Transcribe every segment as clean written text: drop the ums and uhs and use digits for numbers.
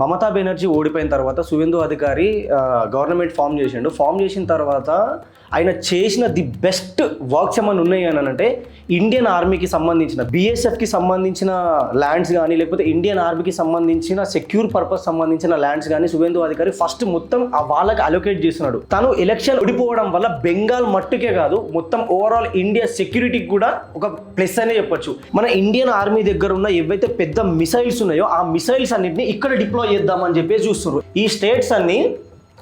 మమతా బెనర్జీ ఓడిపోయిన తర్వాత సువేందు అధికారి గవర్నమెంట్ ఫామ్ చేసిన తర్వాత ఆయన చేసిన ది బెస్ట్ వర్క్స్ ఏమైనా ఉన్నాయి అని అంటే ఇండియన్ ఆర్మీకి సంబంధించిన బీఎస్ఎఫ్కి సంబంధించిన ల్యాండ్స్ కానీ లేకపోతే ఇండియన్ ఆర్మీకి సంబంధించిన సెక్యూర్ పర్పస్ సంబంధించిన ల్యాండ్స్ కానీ సువేందు అధికారి ఫస్ట్ మొత్తం వాళ్ళకి అలొకేట్ చేస్తున్నాడు. తను ఎలక్షన్ ఓడిపోవడం వల్ల బెంగాల్ మట్టుకే కాదు మొత్తం ఓవరాల్ ఇండియా సెక్యూరిటీకి కూడా ఒక ప్లస్ అనే చెప్పొచ్చు. మన ఇండియన్ ఆర్మీ దగ్గర ఉన్న ఏవైతే పెద్ద మిసైల్స్ ఉన్నాయో ఆ మిసైల్స్ అన్నింటినీ ఇక్కడ డిప్లాయ్ చేద్దామని చెప్పేసి చూస్తున్నారు. ఈ స్టేట్స్ అన్ని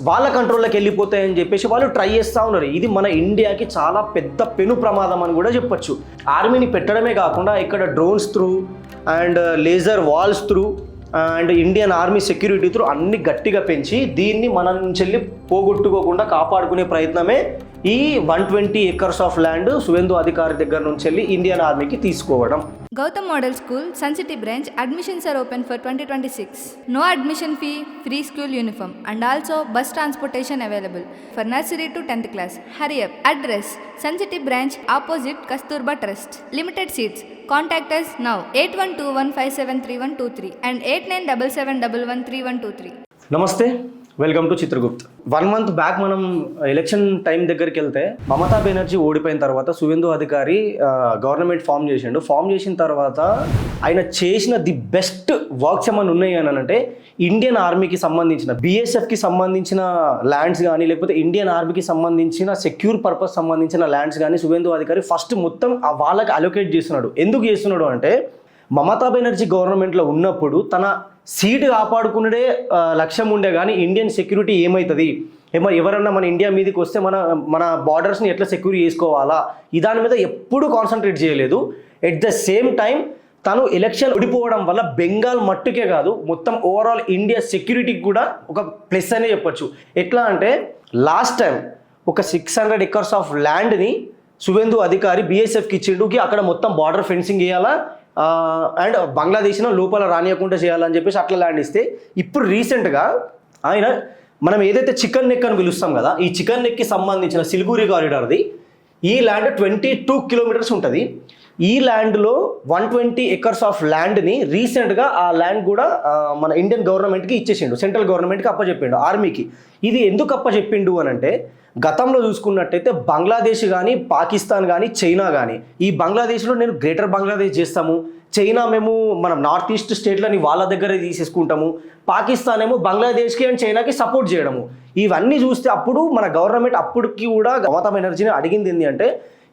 వాళ్ళ కంట్రోల్లోకి వెళ్ళిపోతాయని చెప్పేసి వాళ్ళు ట్రై చేస్తూ ఉన్నారు. ఇది మన ఇండియాకి చాలా పెద్ద పెను ప్రమాదం అని కూడా చెప్పొచ్చు. ఆర్మీని పెట్టడమే కాకుండా ఇక్కడ drones through and laser walls through and Indian army security through అన్ని గట్టిగా పెంచి దీన్ని మన నుంచి వెళ్ళి పోగొట్టుకోకుండా కాపాడుకునే ప్రయత్నమే ఈ 120 acres ఆఫ్ ల్యాండ్ సువేందు అధికారి దగ్గర నుంచి వెళ్ళి ఇండియన్ ఆర్మీకి తీసుకోవడం. Gautam Model School, Sun City branch, admissions are open for 2026. No admission fee, free school uniform and also bus transportation available for nursery to 10th class. Hurry up. Address, Sun City branch opposite Kasturba Trust. Limited seats. Contact us now 8121573123 and 8977113123. నమస్తే, welcome to Chitragupt. 1 month back మనం election time దగ్గరికి వెళ్తే మమతా బెనర్జీ ఓడిపోయిన తర్వాత సువేందు అధికారి government form చేసిన తర్వాత ఆయన చేసిన ది బెస్ట్ వర్క్స్ ఏమైనా ఉన్నాయి అని అంటే ఇండియన్ ఆర్మీకి సంబంధించిన బీఎస్ఎఫ్కి సంబంధించిన ల్యాండ్స్ కానీ లేకపోతే ఇండియన్ ఆర్మీకి సంబంధించిన సెక్యూర్ పర్పస్ సంబంధించిన ల్యాండ్స్ కానీ సువేందు అధికారి ఫస్ట్ మొత్తం వాళ్ళకి అలొకేట్ చేస్తున్నాడు. ఎందుకు చేస్తున్నాడు అంటే మమతా బెనర్జీ గవర్నమెంట్లో ఉన్నప్పుడు తన సీటు కాపాడుకునే లక్ష్యం ఉండే కానీ ఇండియన్ సెక్యూరిటీ ఏమవుతుంది, ఎవరన్నా మన ఇండియా మీదకి వస్తే మన బార్డర్స్ని ఎట్లా సెక్యూర్ చేసుకోవాలా ఈ దాని మీద ఎప్పుడూ కాన్సన్ట్రేట్ చేయలేదు. ఎట్ ద సేమ్ టైం తను ఎలక్షన్ ఓడిపోవడం వల్ల బెంగాల్ మట్టుకే కాదు మొత్తం ఓవరాల్ ఇండియా సెక్యూరిటీకి కూడా ఒక ప్లస్ అనే చెప్పొచ్చు. ఎట్లా అంటే లాస్ట్ టైం ఒక 600 acres ఆఫ్ ల్యాండ్ని సువేందు అధికారి బీఎస్ఎఫ్కి ఇచ్చిండుకి అక్కడ మొత్తం బార్డర్ ఫెన్సింగ్ చేయాలా అండ్ బంగ్లాదేశ్ను లోపల రానియకుండా చేయాలని చెప్పేసి అట్లా ల్యాండ్ ఇస్తే ఇప్పుడు రీసెంట్గా ఆయన మనం ఏదైతే చికెన్ నెక్ అని పిలుస్తాం కదా ఈ చికెన్ నెక్కి సంబంధించిన సిలిగురి కారిడార్ది ఈ ల్యాండ్ 22 kilometers ఉంటుంది. ఈ ల్యాండ్లో 120 acres ఆఫ్ ల్యాండ్ని రీసెంట్గా ఆ ల్యాండ్ కూడా మన ఇండియన్ గవర్నమెంట్కి ఇచ్చేసిండు, సెంట్రల్ గవర్నమెంట్కి అప్పచెప్పిండు, ఆర్మీకి. ఇది ఎందుకు అప్పచెప్పిండు అని అంటే గతంలో చూసుకున్నట్టయితే బంగ్లాదేశ్ కానీ పాకిస్తాన్ కానీ చైనా కానీ ఈ బంగ్లాదేశ్లో నేను గ్రేటర్ బంగ్లాదేశ్ చేస్తాము, చైనా మేము మనం నార్త్ ఈస్ట్ స్టేట్లని వాళ్ళ దగ్గరే తీసేసుకుంటాము, పాకిస్తాన్ ఏమో బంగ్లాదేశ్కి అండ్ చైనాకి సపోర్ట్ చేయడము. ఇవన్నీ చూస్తే అప్పుడు మన గవర్నమెంట్ అప్పటికి కూడా మమతా బెనర్జీని అడిగింది ఏంటి అంటే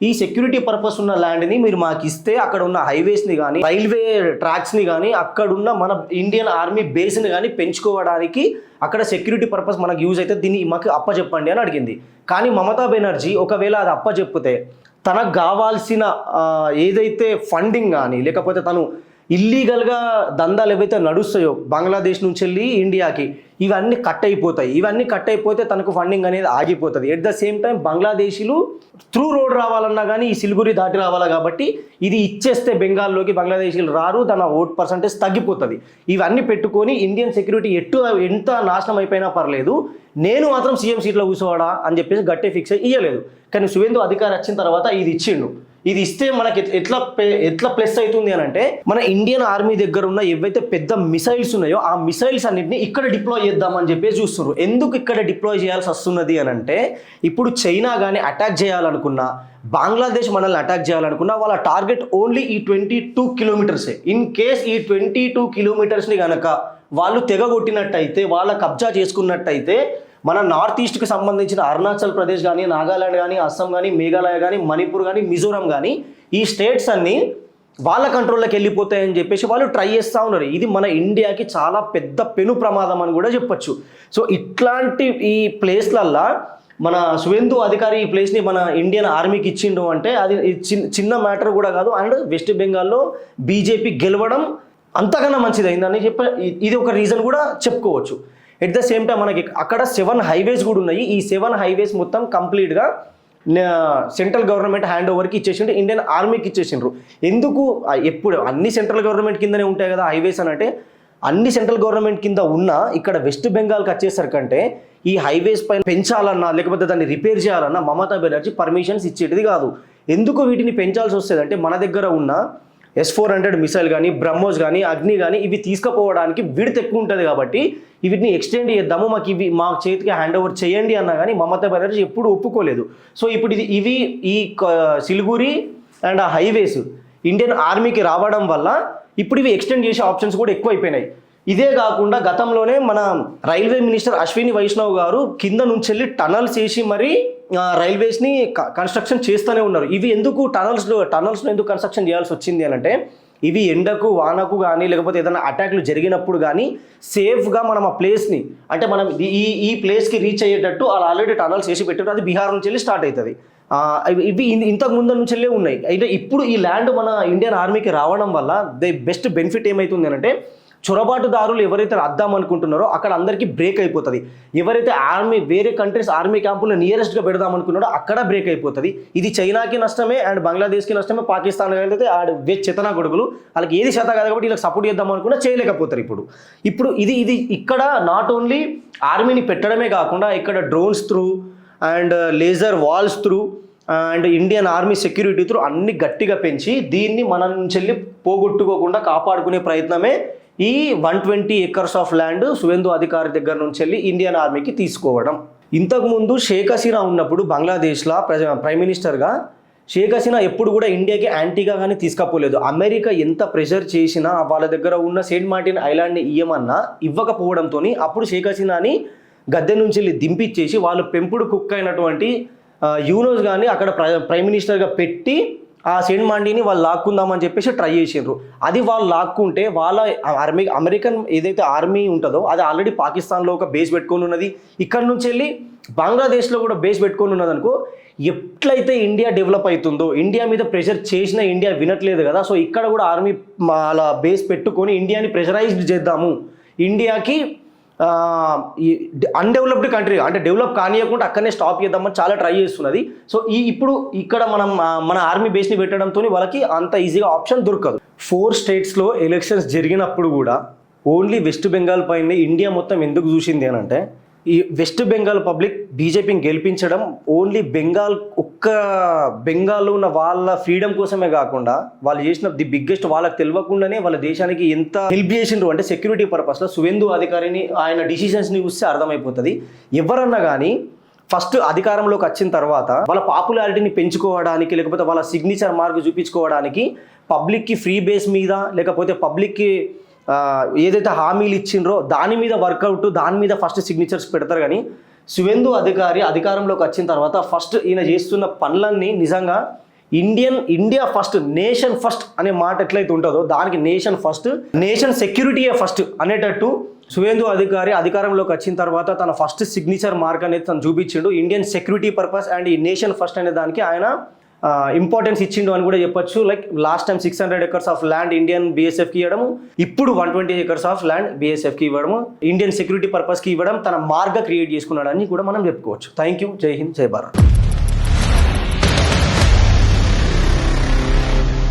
ఈ సెక్యూరిటీ పర్పస్ ఉన్న ల్యాండ్ని మీరు మాకు ఇస్తే అక్కడ ఉన్న హైవేస్ని కానీ రైల్వే ట్రాక్స్ని కానీ అక్కడున్న మన ఇండియన్ ఆర్మీ బేస్ని కానీ పెంచుకోవడానికి అక్కడ సెక్యూరిటీ పర్పస్ మనకు యూజ్ అయితే దీన్ని మాకు అప్పచెప్పండి అని అడిగింది. కానీ మమతా బెనర్జీ ఒకవేళ అది అప్పచెప్పితే తనకు కావాల్సిన ఏదైతే ఫండింగ్ కానీ లేకపోతే తను ఇల్లీగల్గా దందాలు ఏవైతే నడుస్తాయో బంగ్లాదేశ్ నుంచి వెళ్ళి ఇండియాకి ఇవన్నీ కట్ అయిపోతే తనకు ఫండింగ్ అనేది ఆగిపోతుంది. ఎట్ ద సేమ్ టైం బంగ్లాదేశీలు త్రూ రోడ్ రావాలన్నా కానీ ఈ సిలిగురి దాటి రావాలా కాబట్టి ఇది ఇచ్చేస్తే బెంగాల్లోకి బంగ్లాదేశీలు రారు, తన ఓట్ పర్సంటేజ్ తగ్గిపోతుంది. ఇవన్నీ పెట్టుకొని ఇండియన్ సెక్యూరిటీ ఎంత నాశనం అయిపోయినా పర్లేదు నేను మాత్రం సీఎం సీట్లో కూర్చోవాడా అని చెప్పేసి గట్టే ఫిక్స్ ఇయ్యలేదు. కానీ సువేందు అధికారి వచ్చిన తర్వాత ఇది ఇచ్చిండు. ఇది ఇస్తే మనకి ఎట్లా ప్లస్ అవుతుంది అని అంటే మన ఇండియన్ ఆర్మీ దగ్గర ఉన్న ఏవైతే పెద్ద మిసైల్స్ ఉన్నాయో ఆ మిసైల్స్ అన్నింటినీ ఇక్కడ డిప్లాయ్ చేద్దామని చెప్పేసి చూస్తున్నారు. ఎందుకు ఇక్కడ డిప్లాయ్ చేయాల్సి వస్తున్నది అని అంటే ఇప్పుడు చైనా కానీ అటాక్ చేయాలనుకున్నా బంగ్లాదేశ్ మనల్ని అటాక్ చేయాలనుకున్నా వాళ్ళ టార్గెట్ ఓన్లీ ఈ 22 kilometers. ఇన్ కేస్ ఈ 22 kilometersని కనుక వాళ్ళు తెగగొట్టినట్టయితే వాళ్ళ కబ్జా చేసుకున్నట్టయితే మన నార్త్ ఈస్ట్కి సంబంధించిన అరుణాచల్ ప్రదేశ్ కానీ నాగాలాండ్ కానీ అస్సాం కానీ మేఘాలయ కానీ మణిపూర్ కానీ మిజోరాం కానీ ఈ స్టేట్స్ అన్నీ వాళ్ళ కంట్రోల్లోకి వెళ్ళిపోతాయని చెప్పేసి వాళ్ళు ట్రై చేస్తూ ఉన్నారు. ఇది మన ఇండియాకి చాలా పెద్ద పెను ప్రమాదం అని కూడా చెప్పొచ్చు. సో ఇట్లాంటి ఈ ప్లేస్లల్లా మన సువేందు అధికారి ఈ ప్లేస్ని మన ఇండియన్ ఆర్మీకి ఇచ్చిండు అంటే అది చిన్న మ్యాటర్ కూడా కాదు. అండ్ వెస్ట్ బెంగాల్లో బీజేపీ గెలవడం అంతకన్నా మంచిదైందని ఇది ఒక రీజన్ కూడా చెప్పుకోవచ్చు. ఎట్ ద సేమ్ టైం మనకి అక్కడ 7 highways కూడా ఉన్నాయి. ఈ 7 highways మొత్తం కంప్లీట్గా సెంట్రల్ గవర్నమెంట్ హ్యాండ్ ఓవర్కి ఇచ్చేసిండ్రు, ఇండియన్ ఆర్మీకి ఇచ్చేసిండ్రు. ఎందుకు ఎప్పుడు అన్ని సెంట్రల్ గవర్నమెంట్ కిందనే ఉంటాయి కదా హైవేస్ అని అంటే అన్ని సెంట్రల్ గవర్నమెంట్ కింద ఉన్న ఇక్కడ వెస్ట్ బెంగాల్కి వచ్చేసరికంటే ఈ హైవేస్ పైన పెంచాలన్నా లేకపోతే దాన్ని రిపేర్ చేయాలన్నా మమతా బెనర్జీ పర్మిషన్స్ ఇచ్చేటిది కాదు. ఎందుకు వీటిని పెంచాల్సి వస్తుంది అంటే మన దగ్గర ఉన్న S-400 మిసైల్ కానీ బ్రహ్మోస్ కానీ అగ్ని కానీ ఇవి తీసుకుపోవడానికి విడత ఎక్కువ ఉంటుంది కాబట్టి వీటిని ఎక్స్టెండ్ చేద్దాము, మాకు ఇవి మా చేతికి హ్యాండ్ ఓవర్ చేయండి అన్నా కానీ మమతా బెనర్జీ ఎప్పుడు ఒప్పుకోలేదు. సో ఇప్పుడు ఇవి ఈ సిలిగురి అండ్ ఆ హైవేస్ ఇండియన్ ఆర్మీకి రావడం వల్ల ఇప్పుడు ఇవి ఎక్స్టెండ్ చేసే ఆప్షన్స్ కూడా ఎక్కువ అయిపోయినాయి. ఇదే కాకుండా గతంలోనే మన రైల్వే మినిస్టర్ అశ్విని వైష్ణవ్ గారు కింద నుంచి వెళ్ళి టనల్స్ వేసి మరి రైల్వేస్ని కన్స్ట్రక్షన్ చేస్తూనే ఉన్నారు. ఇవి ఎందుకు టనల్స్లో ఎందుకు కన్స్ట్రక్షన్ చేయాల్సి వచ్చింది అని అంటే ఇవి ఎండకు వానకు కానీ లేకపోతే ఏదైనా అటాక్లు జరిగినప్పుడు కానీ సేఫ్గా మనం ఆ ప్లేస్ని అంటే మనం ఈ ప్లేస్కి రీచ్ అయ్యేటట్టు వాళ్ళు ఆల్రెడీ టనల్స్ వేసి పెట్టారు. అది బీహార్ నుంచి వెళ్ళి స్టార్ట్ అవుతుంది. ఇవి ఇంతకు ముందు నుంచి వెళ్ళే ఉన్నాయి. అయితే ఇప్పుడు ఈ ల్యాండ్ మన ఇండియన్ ఆర్మీకి రావడం వల్ల బెస్ట్ బెనిఫిట్ ఏమవుతుంది అంటే చొరబాటుదారులు ఎవరైతే అద్దాం అనుకుంటున్నారో అక్కడ అందరికీ బ్రేక్ అయిపోతుంది. ఎవరైతే వేరే కంట్రీస్ ఆర్మీ క్యాంపులు నియరెస్ట్గా పెడదాం అనుకున్నారో అక్కడ బ్రేక్ అయిపోతుంది. ఇది చైనాకి నష్టమే అండ్ బంగ్లాదేశ్కి నష్టమే, పాకిస్తాన్ అయితే చెతనా కొడుకులు వాళ్ళకి ఏది చేత కాదు కాబట్టి వీళ్ళకి సపోర్ట్ చేద్దాం అనుకున్నా చేయలేకపోతారు. ఇప్పుడు ఇది ఇక్కడ నాట్ ఓన్లీ ఆర్మీని పెట్టడమే కాకుండా ఇక్కడ drones through and laser walls through and Indian army security through అన్ని గట్టిగా పెంచి దీన్ని మన నుంచి వెళ్ళి పోగొట్టుకోకుండా కాపాడుకునే ప్రయత్నమే ఈ 120 acres ఆఫ్ ల్యాండ్ సువేందు అధికారి దగ్గర నుంచి వెళ్ళి ఇండియన్ ఆర్మీకి తీసుకోవడం. ఇంతకుముందు షేక్ హసీనా ఉన్నప్పుడు బంగ్లాదేశ్లో ప్రైమ్ మినిస్టర్గా షేక్ హసీనా ఎప్పుడు కూడా ఇండియాకి యాంటీగా కానీ తీసుకపోలేదు. అమెరికా ఎంత ప్రెషర్ చేసినా వాళ్ళ దగ్గర ఉన్న సెయింట్ మార్టిన్ ఐలాండ్ని ఇయ్యమన్నా ఇవ్వకపోవడంతో అప్పుడు షేక్ హసీనాని గద్దె నుంచి వెళ్ళి దింపిచ్చేసి వాళ్ళు పెంపుడు కుక్ అయినటువంటి యూనోస్ కానీ అక్కడ ప్రైమ్ మినిస్టర్గా పెట్టి ఆ సెయింట్ మార్టిన్ని వాళ్ళు లాక్కుందామని చెప్పేసి ట్రై చేసిండ్రు. అది వాళ్ళు లాక్కుంటే వాళ్ళ అమెరికన్ ఏదైతే ఆర్మీ ఉంటుందో అది ఆల్రెడీ పాకిస్తాన్లో ఒక బేస్ పెట్టుకొని ఉన్నది. ఇక్కడ నుంచి వెళ్ళి బంగ్లాదేశ్లో కూడా బేస్ పెట్టుకొని ఉన్నది అనుకో. ఎట్లయితే ఇండియా డెవలప్ అవుతుందో ఇండియా మీద ప్రెషర్ చేసినా ఇండియా వినట్లేదు కదా. సో ఇక్కడ కూడా ఆర్మీ అలా బేస్ పెట్టుకొని ఇండియాని ప్రెషరైజ్డ్ చేద్దాము, ఇండియాకి అన్డెవలప్డ్ కంట్రీ అంటే డెవలప్ కానియకుండా అక్కడనే స్టాప్ చేద్దామని చాలా ట్రై చేస్తున్నది. సో ఇప్పుడు ఇక్కడ మన ఆర్మీ బేస్ని పెట్టడంతో వాళ్ళకి అంత ఈజీగా ఆప్షన్ దొరకదు. 4 స్టేట్స్లో ఎలక్షన్స్ జరిగినప్పుడు కూడా ఓన్లీ వెస్ట్ బెంగాల్ పైన ఇండియా మొత్తం ఎందుకు చూసింది అని అంటే ఈ వెస్ట్ బెంగాల్ పబ్లిక్ బీజేపీని గెలిపించడం ఓన్లీ బెంగాల్లో ఉన్న వాళ్ళ ఫ్రీడమ్ కోసమే కాకుండా వాళ్ళు చేసిన ది బిగ్గెస్ట్ వాళ్ళకి తెలియకుండానే వాళ్ళ దేశానికి ఎంత హెల్ప్ చేసిండ్రు అంటే సెక్యూరిటీ పర్పస్లో సువేందు అధికారిని ఆయన డిసిషన్స్ని చూస్తే అర్థమైపోతుంది. ఎవరన్నా కానీ ఫస్ట్ అధికారంలోకి వచ్చిన తర్వాత వాళ్ళ పాపులారిటీని పెంచుకోవడానికి లేకపోతే వాళ్ళ సిగ్నేచర్ మార్క్ చూపించుకోవడానికి పబ్లిక్కి ఫ్రీ బేస్ మీద లేకపోతే పబ్లిక్కి ఏదైతే హామీలు ఇచ్చిండ్రో దాని మీద వర్కౌట్ దాని మీద ఫస్ట్ సిగ్నేచర్స్ పెడతారు. కానీ సువేందు అధికారి అధికారంలోకి వచ్చిన తర్వాత ఫస్ట్ ఈయన చేస్తున్న పనులన్నీ నిజంగా ఇండియా ఫస్ట్ నేషన్ ఫస్ట్ అనే మాట ఎట్లయితే ఉంటుందో దానికి నేషన్ ఫస్ట్ నేషన్ సెక్యూరిటీయే ఫస్ట్ అనేటట్టు సువేందు అధికారి అధికారంలోకి వచ్చిన తర్వాత తన ఫస్ట్ సిగ్నేచర్ మార్క్ అనేది తను చూపించిండు. ఇండియన్ సెక్యూరిటీ పర్పస్ అండ్ ఈ నేషన్ ఫస్ట్ అనే దానికి ఆయన ఇంపార్టెన్స్ ఇచ్చిండు అని కూడా చెప్పొచ్చు. Like last time 600 acres of land Indian BSFకి ఇవ్వడము, ఇప్పుడు 120 acres ఆఫ్ ల్యాండ్ BSFకి ఇవ్వడము, ఇండియన్ సెక్యూరిటీ పర్పస్కి ఇవ్వడం తన మార్గ క్రియేట్ చేసుకున్నాడని కూడా మనం చెప్పుకోవచ్చు. Thank you. జై హింద్, జై భారత్.